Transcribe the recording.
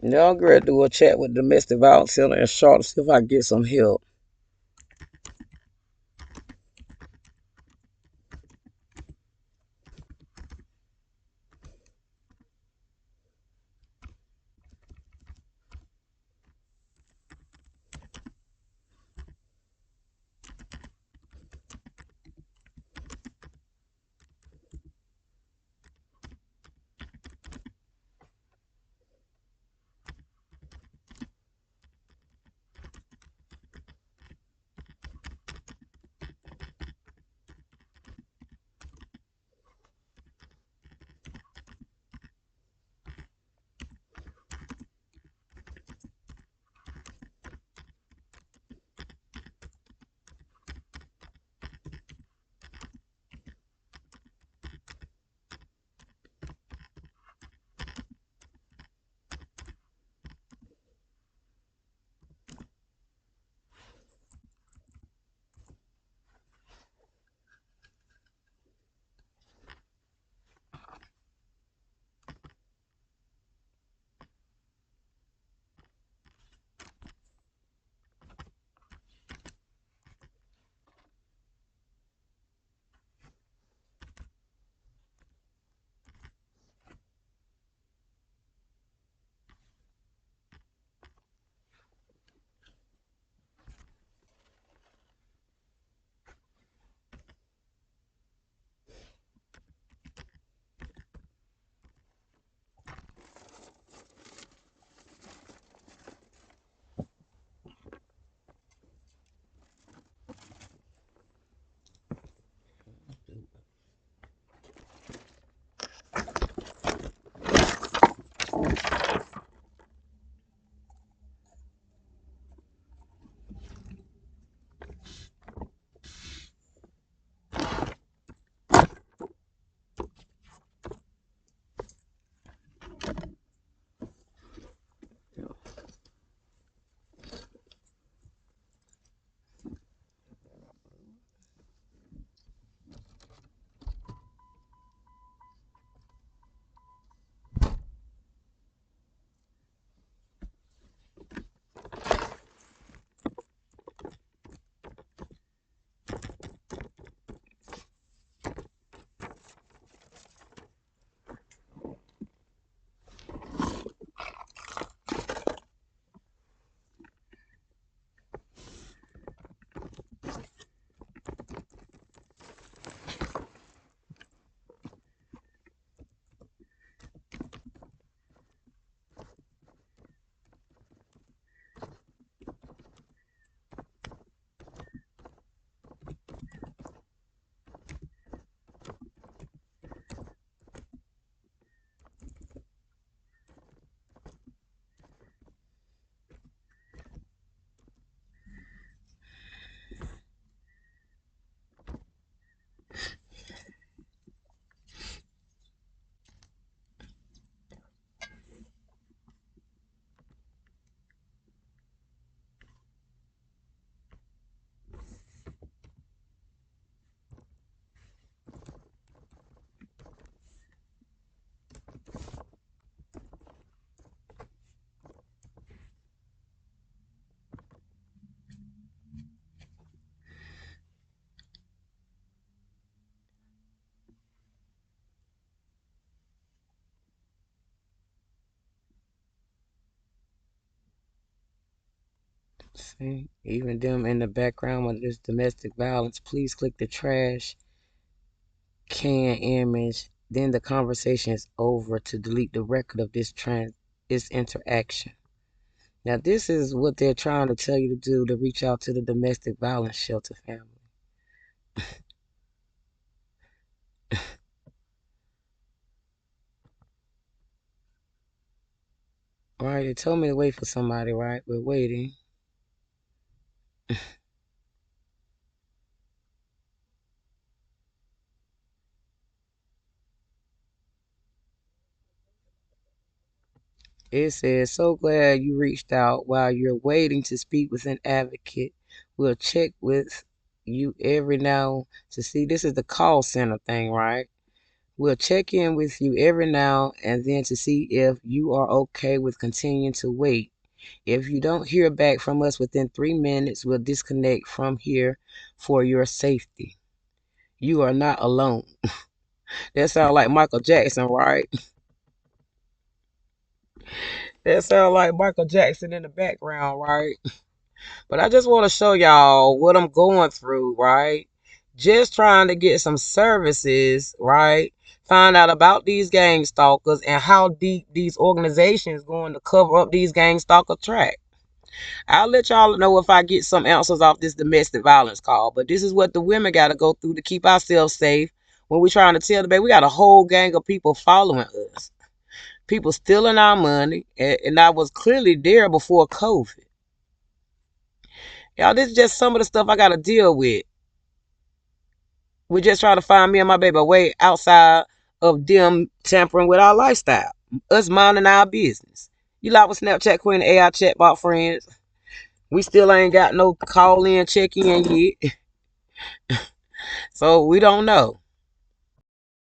Y'all girl do a chat with domestic violence center in Charlotte, see if I can get some help. See, even them in the background when there's domestic violence, please click the trash can image. Then the conversation is over to delete the record of this interaction. Now this is what they're trying to tell you to do to reach out to the domestic violence shelter family. All right, they told me to wait for somebody, right? We're waiting. It says, so glad you reached out. While you're waiting to speak with an advocate, we'll check with you every now to see. This is the call center thing, right? We'll check in with you every now and then to see if you are okay with continuing to wait. If you don't hear back from us within 3 minutes, we'll disconnect from here for your safety. You are not alone. That sounds like Michael Jackson, right? That sounds like Michael Jackson in the background, right? But I just want to show y'all what I'm going through, right? Just trying to get some services, right? Find out about these gang stalkers and how deep these organizations going to cover up these gang stalker tracks. I'll let y'all know if I get some answers off this domestic violence call. But this is what the women got to go through to keep ourselves safe when we're trying to tell the baby we got a whole gang of people following us. People stealing our money. And I was clearly there before COVID. Y'all, this is just some of the stuff I got to deal with. We're just trying to find me and my baby a way outside of them tampering with our lifestyle. Us minding our business. You like with Snapchat Queen and AI chatbot friends? We still ain't got no call in, check in yet. So we don't know.